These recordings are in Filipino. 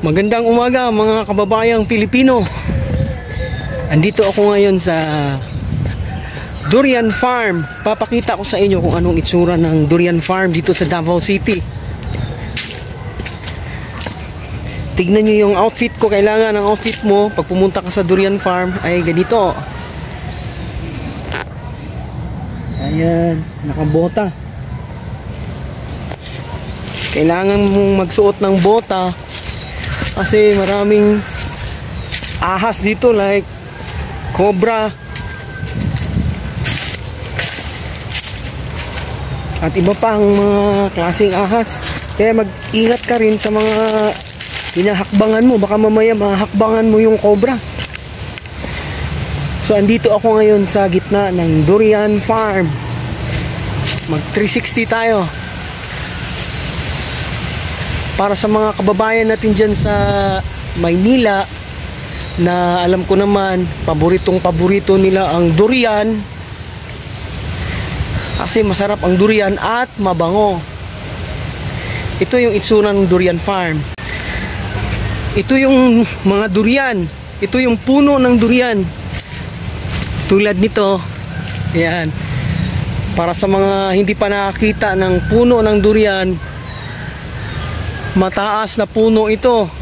Magandang umaga mga kababayang Pilipino. Andito ako ngayon sa Durian Farm. Papakita ko sa inyo kung anong itsura ng Durian Farm dito sa Davao City. Tignan nyo yung outfit ko. Kailangan ng outfit mo pag pumunta ka sa Durian Farm ay ganito. Ayan, nakabota. Kailangan mong magsuot ng bota kasi maraming ahas dito like cobra at iba pang mga klaseng ahas. Kaya mag-ingat ka rin sa mga hinahakbangan mo. Baka mamaya mahakbangan mo yung cobra. So andito ako ngayon sa gitna ng Durian Farm. Mag 360 tayo para sa mga kababayan natin dyan sa Maynila na alam ko naman paborito nila ang durian kasi masarap ang durian at mabango. Ito yung itsura ng Durian Farm. Ito yung mga durian. Ito yung puno ng durian. Tulad nito. Ayan. Para sa mga hindi pa nakakita ng puno ng durian, mataas na puno ito.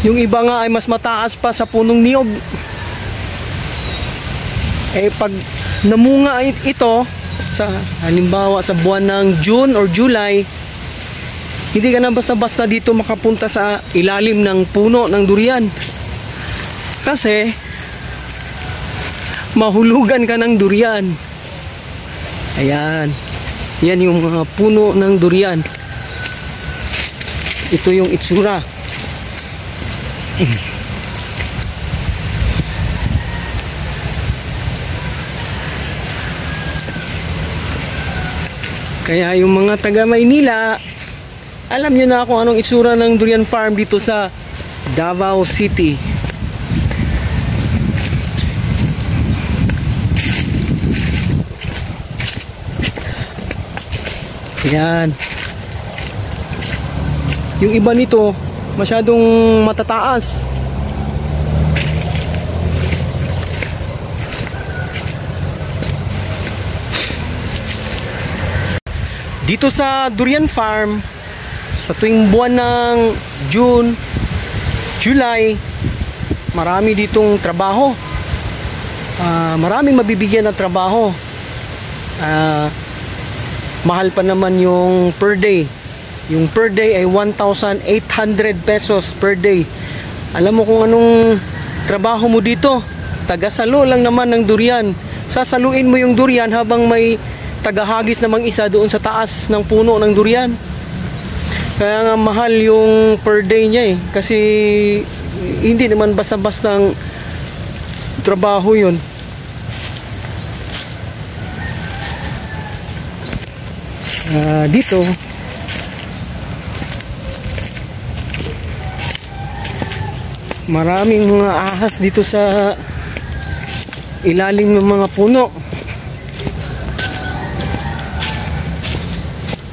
Yung iba nga ay mas mataas pa sa punong niyog. Eh pag namunga ito sa halimbawa sa buwan ng June or July, hindi ka na basta-basta dito makapunta sa ilalim ng puno ng durian. Kasi mahulugan ka ng durian. Ayan. Yan yung mga puno ng durian. Ito yung itsura. Kaya yung mga taga Maynila, alam nyo na kung anong itsura ng Durian Farm dito sa Davao City. Ayan. Yung iba nito masyadong matataas. Dito sa Durian Farm, sa tuwing buwan ng June, July, marami ditong trabaho. Maraming mabibigyan ng trabaho. Mahal pa naman yung per day. Yung per day ay 1,800 pesos per day. Alam mo kung anong trabaho mo dito? Tagasalo lang naman ng durian. Sasaluin mo yung durian habang may tagahagis namang isa doon sa taas ng puno ng durian. Kaya nga mahal yung per day niya eh. Kasi hindi naman basta-bastang trabaho yun. Dito maraming mga ahas dito sa ilalim ng mga puno.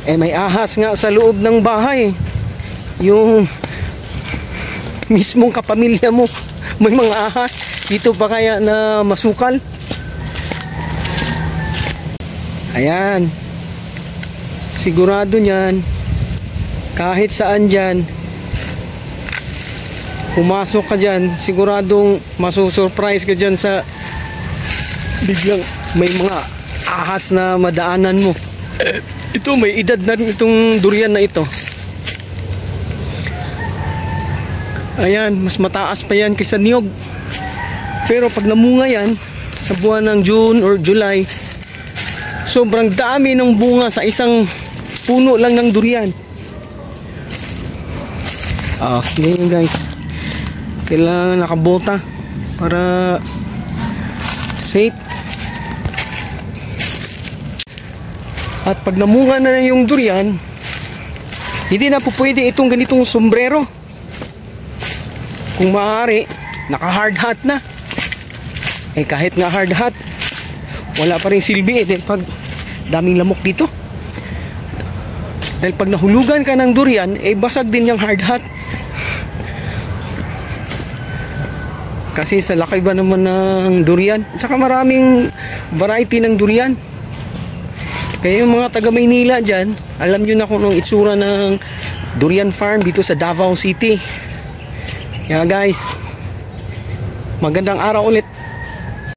Eh may ahas nga sa loob ng bahay. Yung mismong kapamilya mo may mga ahas. Dito pa kaya na masukal? Ayan. Sigurado niyan kahit saan dyan pumasok ka dyan, siguradong masusurprise ka dyan sa biglang may mga ahas na madaanan mo. Ito may edad na rin itong durian na ito. Ayan, mas mataas pa yan kaysa niyog. Pero pag namunga yan sa buwan ng June or July, sobrang dami ng bunga sa isang puno lang ng durian. Okay guys, kailangan nakabota para safe. At pag namunga na yung durian, hindi na po pwede itong ganitong sombrero. Kung maaari, naka hard hat na. Eh kahit nga hard hat, wala pa rin silbi eh, pag daming lamok dito. Dahil pag nahulugan ka ng durian, eh basag din yung hard hat. Kasi sa laki ba naman ng durian. Saka maraming variety ng durian. Kaya yung mga taga Maynila dyan, alam nyo na kung anong itsura ng durian farm dito sa Davao City. Kaya guys, magandang araw ulit.